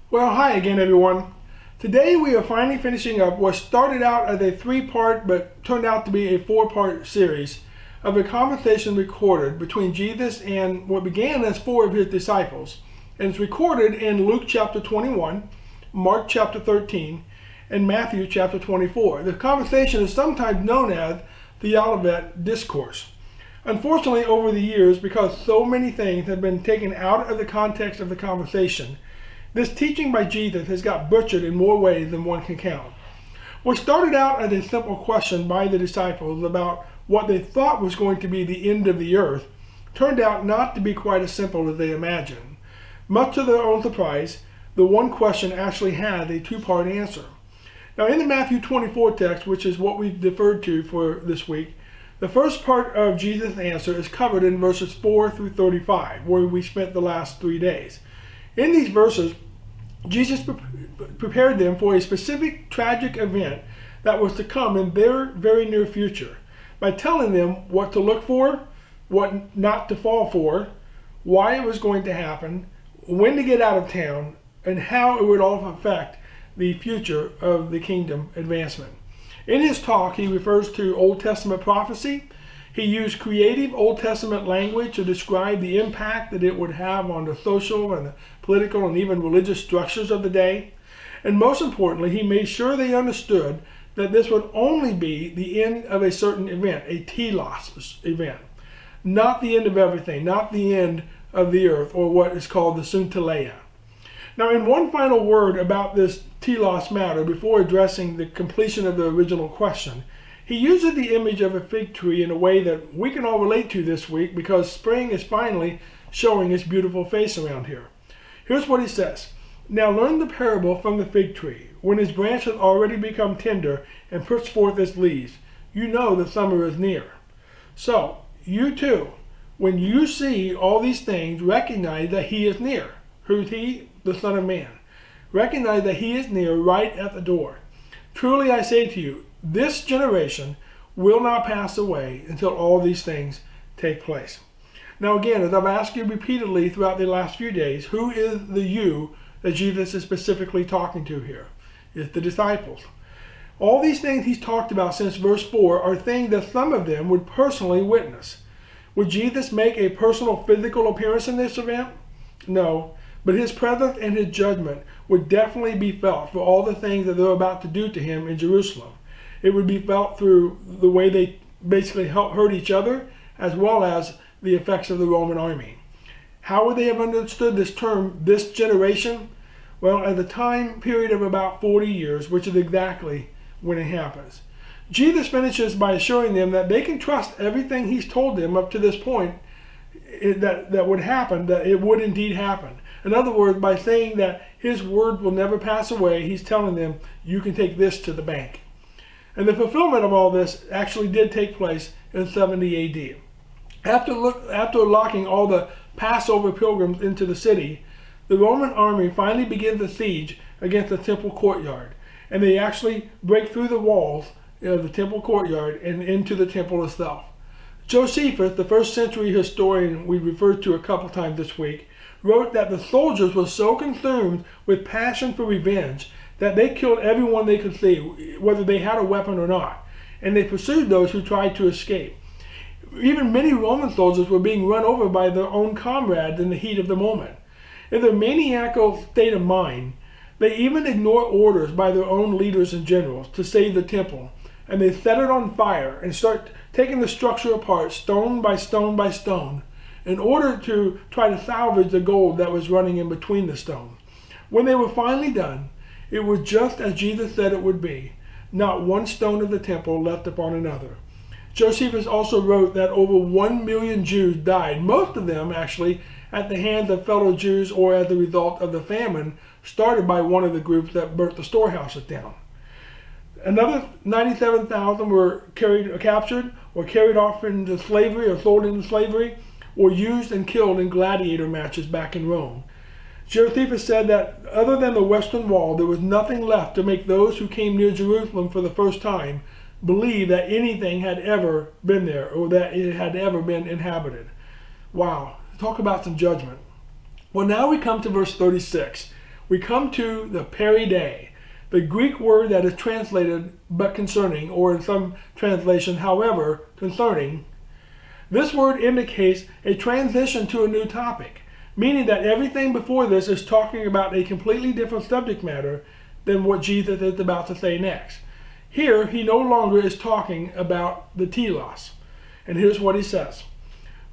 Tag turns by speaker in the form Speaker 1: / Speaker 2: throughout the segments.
Speaker 1: Well, hi again, everyone. Today we are finally finishing up what started out as a three-part but turned out to be a four-part series of a conversation recorded between Jesus and what began as four of his disciples. And it's recorded in Luke chapter 21, Mark chapter 13, and Matthew chapter 24. The conversation is sometimes known as the Olivet Discourse. Unfortunately, over the years, because so many things have been taken out of the context of the conversation, this teaching by Jesus has got butchered in more ways than one can count. What started out as a simple question by the disciples about what they thought was going to be the end of the earth turned out not to be quite as simple as they imagined. Much to their own surprise, the one question actually had a two-part answer. Now, in the Matthew 24 text, which is what we've deferred to for this week, the first part of Jesus' answer is covered in verses 4 through 35, where we spent the last 3 days. In these verses, Jesus prepared them for a specific tragic event that was to come in their very near future by telling them what to look for, what not to fall for, why it was going to happen, when to get out of town, and how it would all affect the future of the kingdom advancement. In his talk, he refers to Old Testament prophecy. He used creative Old Testament language to describe the impact that it would have on the social and the political and even religious structures of the day. And most importantly, he made sure they understood that this would only be the end of a certain event, a telos event. Not the end of everything, not the end of the earth, or what is called the Sunteleia. Now, in one final word about this telos matter, before addressing the completion of the original question, he uses the image of a fig tree in a way that we can all relate to this week because spring is finally showing its beautiful face around here. Here's what he says. Now learn the parable from the fig tree. When its branch has already become tender and puts forth its leaves, you know that summer is near. So, you too, when you see all these things, recognize that he is near. Who's he? The Son of Man. Recognize that he is near, right at the door. Truly I say to you, this generation will not pass away until all these things take place. Now again, as I've asked you repeatedly throughout the last few days, who is the you that Jesus is specifically talking to here? It's the disciples. All these things he's talked about since verse 4 are things that some of them would personally witness. Would Jesus make a personal physical appearance in this event? No. But his presence and his judgment would definitely be felt for all the things that they're about to do to him in Jerusalem. It would be felt through the way they basically hurt each other, as well as the effects of the Roman army. How would they have understood this term, this generation? Well, at the time period of about 40 years, which is exactly when it happens. Jesus finishes by assuring them that they can trust everything he's told them up to this point that would happen, that it would indeed happen. In other words, by saying that his word will never pass away, he's telling them, you can take this to the bank. And the fulfillment of all this actually did take place in 70 AD. After locking all the Passover pilgrims into the city, the Roman army finally begins a siege against the temple courtyard. And they actually break through the walls of the temple courtyard and into the temple itself. Josephus, the first century historian we referred to a couple times this week, wrote that the soldiers were so consumed with passion for revenge that they killed everyone they could see, whether they had a weapon or not, and they pursued those who tried to escape. Even many Roman soldiers were being run over by their own comrades in the heat of the moment. In their maniacal state of mind, they even ignored orders by their own leaders and generals to save the temple, and they set it on fire and start taking the structure apart stone by stone by stone, in order to try to salvage the gold that was running in between the stones. When they were finally done, it was just as Jesus said it would be, not one stone of the temple left upon another. Josephus also wrote that over 1 million Jews died, most of them actually at the hands of fellow Jews or as a result of the famine started by one of the groups that burnt the storehouses down. Another 97,000 were captured or carried off into slavery or sold into slavery, or used and killed in gladiator matches back in Rome. Josephus said that other than the Western Wall, there was nothing left to make those who came near Jerusalem for the first time believe that anything had ever been there or that it had ever been inhabited. Wow, talk about some judgment. Well, now we come to verse 36, we come to the peri-day, the Greek word that is translated but concerning, or in some translation, however, concerning. This word indicates a transition to a new topic, meaning that everything before this is talking about a completely different subject matter than what Jesus is about to say next. Here, he no longer is talking about the telos. And here's what he says.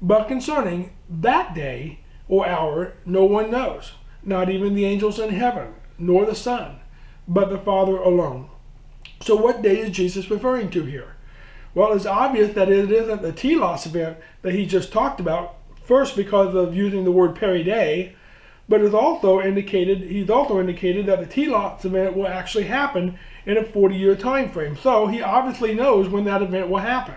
Speaker 1: But concerning that day or hour, no one knows, not even the angels in heaven, nor the Son, but the Father alone. So what day is Jesus referring to here? Well, it's obvious that it isn't the telos event that he just talked about, first because of using the word peri-day, but he's also indicated that the telos event will actually happen in a 40-year time frame. So he obviously knows when that event will happen.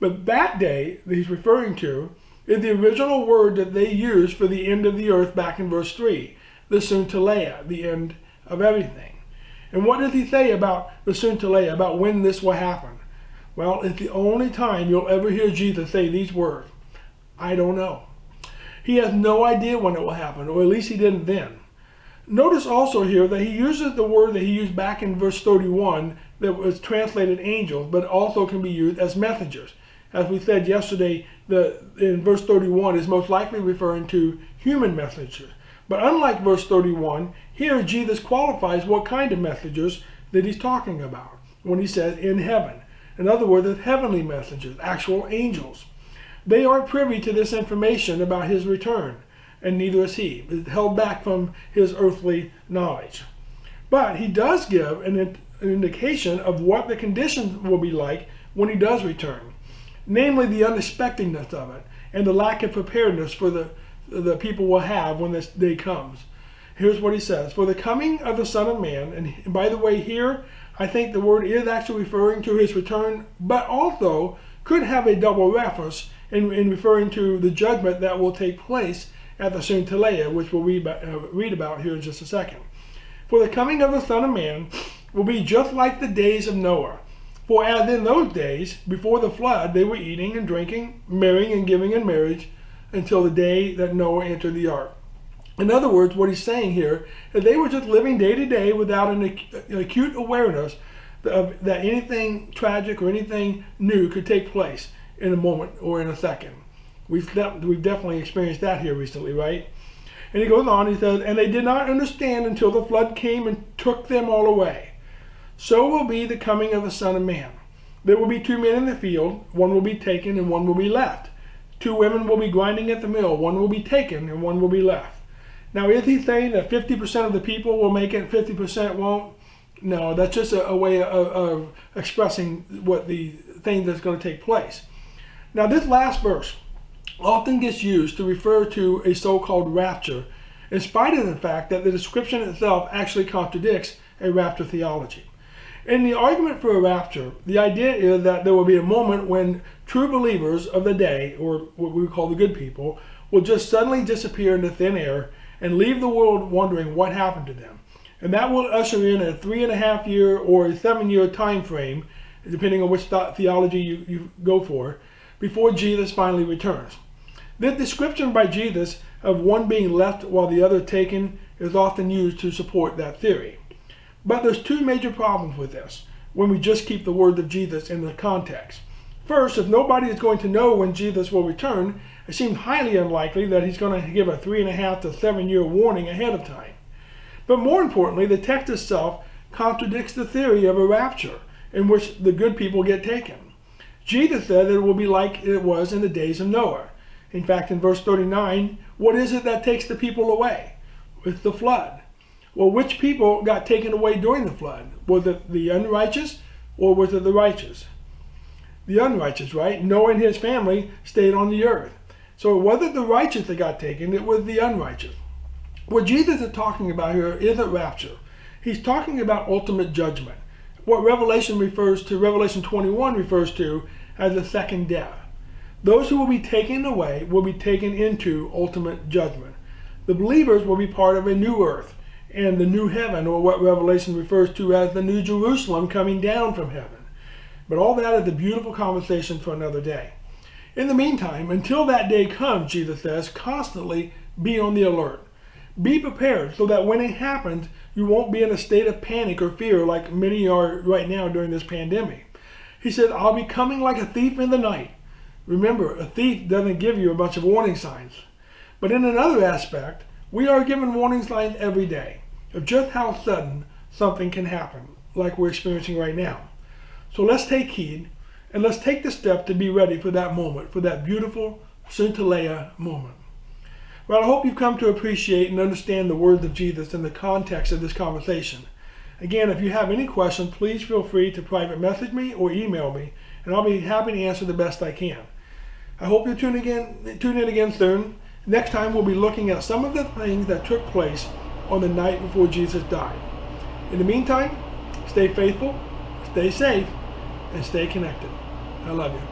Speaker 1: But that day that he's referring to is the original word that they used for the end of the earth back in verse 3, the Sunteleia, the end of everything. And what does he say about the Sunteleia, about when this will happen? Well, it's the only time you'll ever hear Jesus say these words, I don't know. He has no idea when it will happen, or at least he didn't then. Notice also here that he uses the word that he used back in verse 31 that was translated angels, but also can be used as messengers. As we said yesterday, in verse 31 is most likely referring to human messengers. But unlike verse 31, here Jesus qualifies what kind of messengers that he's talking about when he says in heaven. In other words, it's heavenly messengers, actual angels. They aren't privy to this information about his return, and neither is he. It's held back from his earthly knowledge. But he does give an indication of what the conditions will be like when he does return, namely the unexpectedness of it and the lack of preparedness for the people will have when this day comes. Here's what he says. For the coming of the Son of Man, and by the way here, I think the word is actually referring to his return, but also could have a double reference in referring to the judgment that will take place at the Sunteleia, which we'll read about here in just a second. For the coming of the Son of Man will be just like the days of Noah. For as in those days, before the flood, they were eating and drinking, marrying and giving in marriage, until the day that Noah entered the ark. In other words, what he's saying here is they were just living day to day without an acute awareness that anything tragic or anything new could take place in a moment or in a second. We've definitely experienced that here recently, right? And he goes on, he says, and they did not understand until the flood came and took them all away. So will be the coming of the Son of Man. There will be two men in the field, one will be taken and one will be left. Two women will be grinding at the mill, one will be taken and one will be left. Now, is he saying that 50% of the people will make it, 50% won't? No, that's just a way of expressing what the thing that's going to take place. Now, this last verse often gets used to refer to a so-called rapture, in spite of the fact that the description itself actually contradicts a rapture theology. In the argument for a rapture, the idea is that there will be a moment when true believers of the day, or what we call the good people, will just suddenly disappear into thin air and leave the world wondering what happened to them. And that will usher in a 3.5 year or a 7-year time frame, depending on which theology you go for, before Jesus finally returns. This description by Jesus of one being left while the other taken is often used to support that theory. But there's two major problems with this when we just keep the words of Jesus in the context. First, if nobody is going to know when Jesus will return, it seems highly unlikely that he's going to give a 3.5 to 7 year warning ahead of time. But more importantly, the text itself contradicts the theory of a rapture in which the good people get taken. Jesus said that it will be like it was in the days of Noah. In fact, in verse 39, what is it that takes the people away? It's the flood. Well, which people got taken away during the flood? Was it the unrighteous or was it the righteous? The unrighteous, right? Noah and his family stayed on the earth. So it wasn't the righteous that got taken, it was the unrighteous. What Jesus is talking about here isn't rapture. He's talking about ultimate judgment. What Revelation 21 refers to as the second death. Those who will be taken away will be taken into ultimate judgment. The believers will be part of a new earth and the new heaven, or what Revelation refers to as the new Jerusalem coming down from heaven. But all that is a beautiful conversation for another day. In the meantime, until that day comes, Jesus says, constantly be on the alert. Be prepared so that when it happens, you won't be in a state of panic or fear like many are right now during this pandemic. He said, I'll be coming like a thief in the night. Remember, a thief doesn't give you a bunch of warning signs. But in another aspect, we are given warning signs every day of just how sudden something can happen, like we're experiencing right now. So let's take heed, and let's take the step to be ready for that moment, for that beautiful Centilea moment. Well, I hope you've come to appreciate and understand the words of Jesus in the context of this conversation. Again, if you have any questions, please feel free to private message me or email me, and I'll be happy to answer the best I can. I hope you tune in again soon. Next time we'll be looking at some of the things that took place on the night before Jesus died. In the meantime, stay faithful, stay safe, and stay connected. I love you.